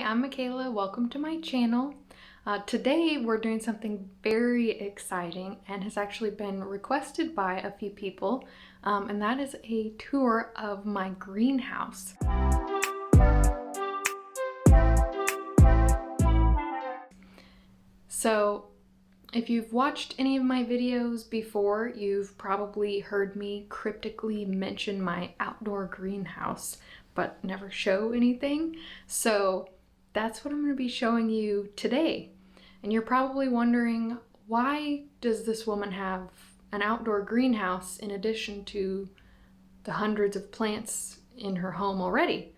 I'm Michaela. Welcome to my channel. Today we're doing something very exciting and has actually been requested by a few people, and that is a tour of my greenhouse. So if you've watched any of my videos before, you've probably heard me cryptically mention my outdoor greenhouse, but never show anything. So that's what I'm going to be showing you today. And you're probably wondering, why does this woman have an outdoor greenhouse in addition to the hundreds of plants in her home already?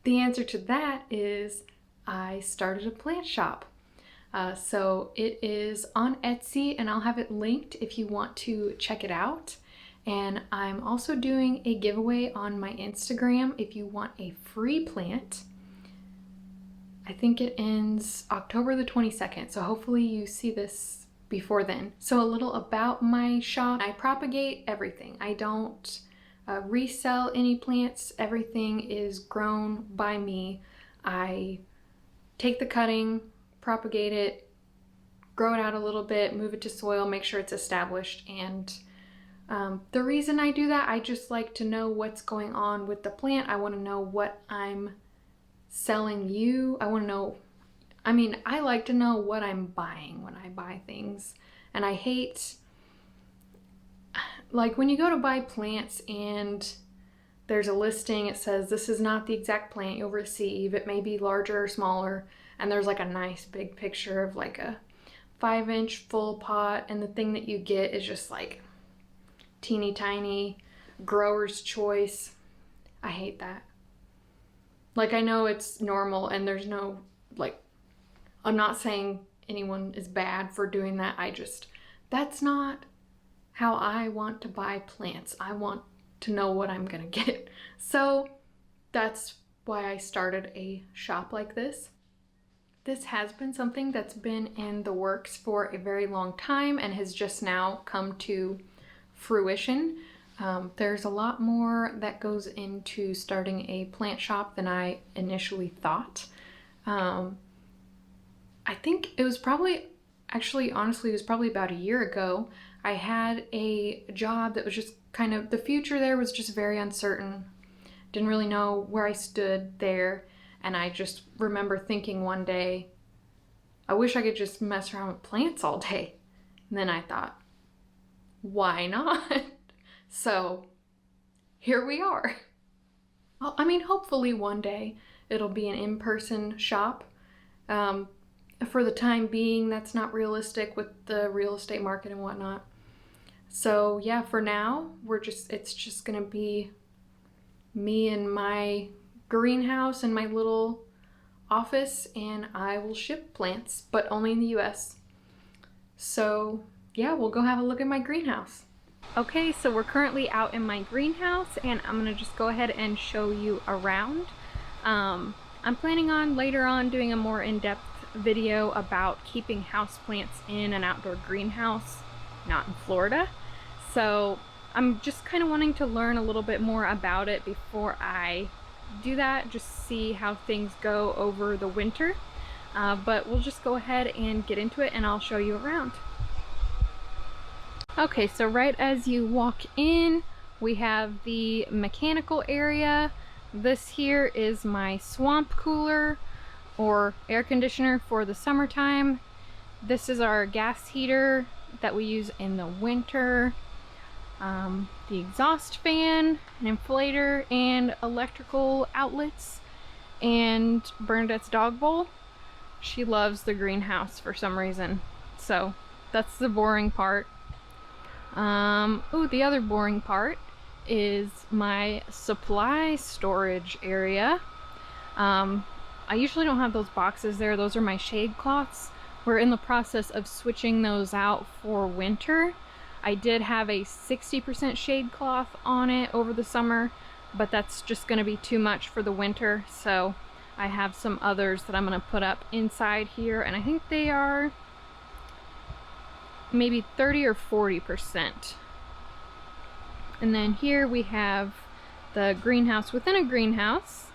The answer to that is I started a plant shop. So it is on Etsy, and I'll have it linked if you want to check it out. And I'm also doing a giveaway on my Instagram if you want a free plant. I think it ends October the 22nd, so hopefully you see this before then. So a little about my shop. I propagate everything. I don't resell any plants. Everything is grown by me. I take the cutting, propagate it, grow it out a little bit, move it to soil, make sure it's established. And the reason I do that, I just like to know what's going on with the plant. I want to know what I'm selling you. I want to know, I like to know what I'm buying when I buy things. And I hate, like, when you go to buy plants and there's a listing, it says this is not the exact plant you'll receive. It may be larger or smaller. And there's like a nice big picture of like a 5-inch full pot, and the thing that you get is just like teeny tiny grower's choice. I hate that. Like, I know it's normal and there's no, like, I'm not saying anyone is bad for doing that. That's not how I want to buy plants. I want to know what I'm gonna get. So that's why I started a shop like this. This has been something that's been in the works for a very long time and has just now come to fruition. There's a lot more that goes into starting a plant shop than I initially thought. I think it was probably, honestly, it was probably about a year ago. I had a job that was just kind of, the future there was just very uncertain. Didn't really know where I stood there. And I just remember thinking one day, I wish I could just mess around with plants all day. And then I thought, why not? So here we are. Well, hopefully one day it'll be an in-person shop. For the time being, that's not realistic with the real estate market and whatnot. So yeah, for now, it's just gonna be me and my greenhouse and my little office, and I will ship plants, but only in the US. So yeah, we'll go have a look at my greenhouse. Okay, so we're currently out in my greenhouse, and I'm gonna just go ahead and show you around. I'm planning on later on doing a more in-depth video about keeping houseplants in an outdoor greenhouse, not in Florida. So I'm just kind of wanting to learn a little bit more about it before I do that, just see how things go over the winter. But we'll just go ahead and get into it, and I'll show you around. Okay, so right as you walk in, we have the mechanical area. This here is my swamp cooler or air conditioner for the summertime. This is our gas heater that we use in the winter. The exhaust fan, an inflator, and electrical outlets, and Bernadette's dog bowl. She loves the greenhouse for some reason, so that's the boring part. The other boring part is my supply storage area. I usually don't have those boxes there. Those are my shade cloths. We're in the process of switching those out for winter. I did have a 60% shade cloth on it over the summer, but that's just going to be too much for the winter. So I have some others that I'm going to put up inside here, and I think they are maybe 30 or 40%. And then here we have the greenhouse within a greenhouse.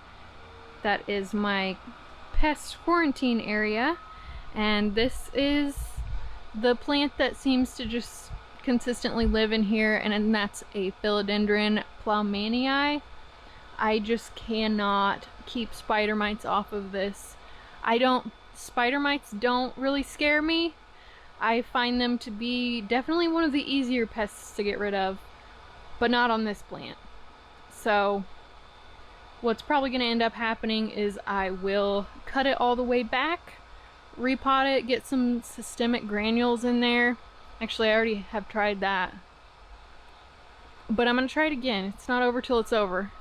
That is my pest quarantine area, and this is the plant that seems to just consistently live in here, and that's a Philodendron Ploumanii. I just cannot keep spider mites off of this. Spider mites don't really scare me. I find them to be definitely one of the easier pests to get rid of, but not on this plant. So what's probably going to end up happening is I will cut it all the way back, repot it, get some systemic granules in there. Actually, I already have tried that, but I'm going to try it again. It's not over till it's over.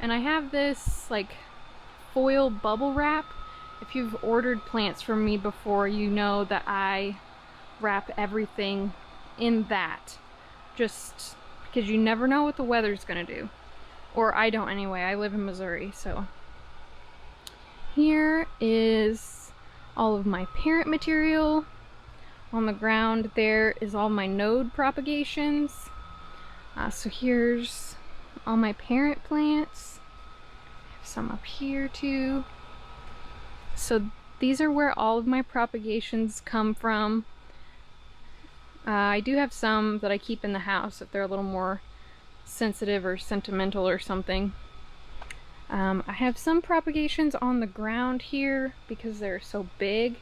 And I have this like foil bubble wrap. If you've ordered plants from me before, you know that I wrap everything in that, just because you never know what the weather's gonna do. Or I don't anyway. I live in Missouri, so. Here is all of my parent material. On the ground there is all my node propagations. So here's all my parent plants. I have some up here too. So these are where all of my propagations come from. I do have some that I keep in the house if they're a little more sensitive or sentimental or something. I have some propagations on the ground here because they're so big.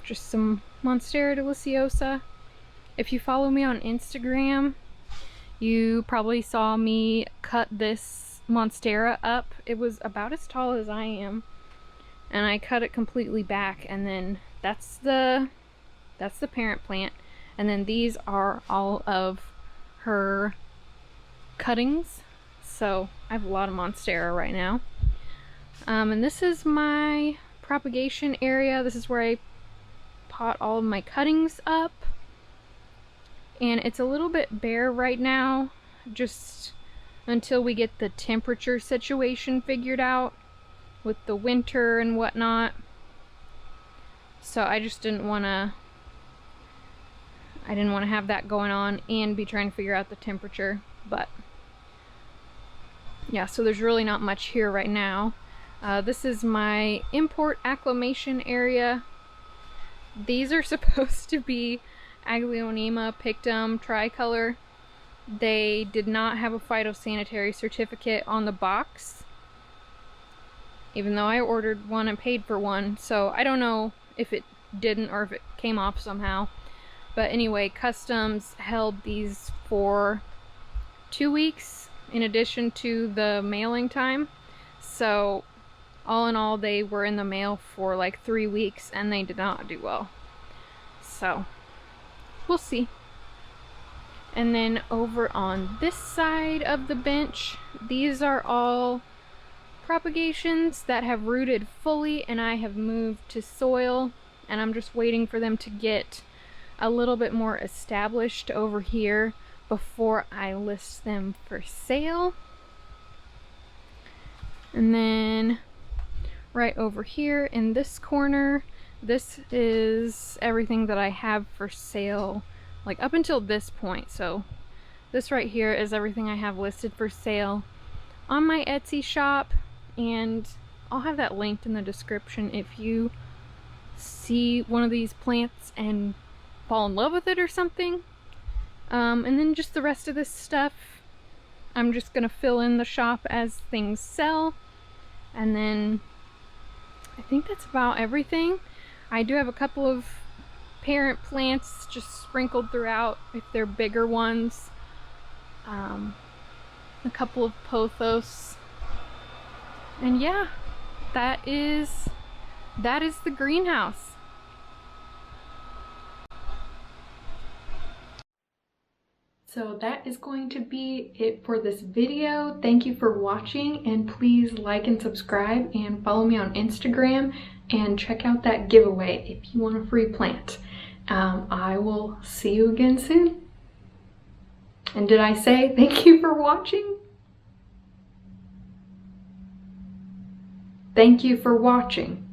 Just some Monstera deliciosa. If you follow me on Instagram, you probably saw me cut this Monstera up. It was about as tall as I am, and I cut it completely back, and then that's the parent plant, and then these are all of her cuttings. So I have a lot of Monstera right now. And this is my propagation area. This is where I pot all of my cuttings up. And it's a little bit bare right now, just until we get the temperature situation figured out with the winter and whatnot. So I just didn't want to have that going on and be trying to figure out the temperature. But yeah, so there's really not much here right now. This is my import acclimation area. These are supposed to be Aglaonema pictum tricolor. They did not have a phytosanitary certificate on the box, even though I ordered one and paid for one, so I don't know if it didn't or if it came off somehow. But anyway, Customs held these for 2 weeks in addition to the mailing time. So all in all, they were in the mail for like 3 weeks and they did not do well. So we'll see. And then over on this side of the bench, these are all propagations that have rooted fully and I have moved to soil, and I'm just waiting for them to get a little bit more established over here before I list them for sale. And then right over here in this corner, this is everything that I have for sale, like up until this point. So this right here is everything I have listed for sale on my Etsy shop, and I'll have that linked in the description if you see one of these plants and fall in love with it or something. And then just the rest of this stuff, I'm just gonna fill in the shop as things sell. And then I think that's about everything. I do have a couple of parent plants just sprinkled throughout if they're bigger ones. A couple of pothos. And yeah, that is the greenhouse. So that is going to be it for this video. Thank you for watching, and please like and subscribe and follow me on Instagram and check out that giveaway if you want a free plant. I will see you again soon. And did I say thank you for watching? Thank you for watching.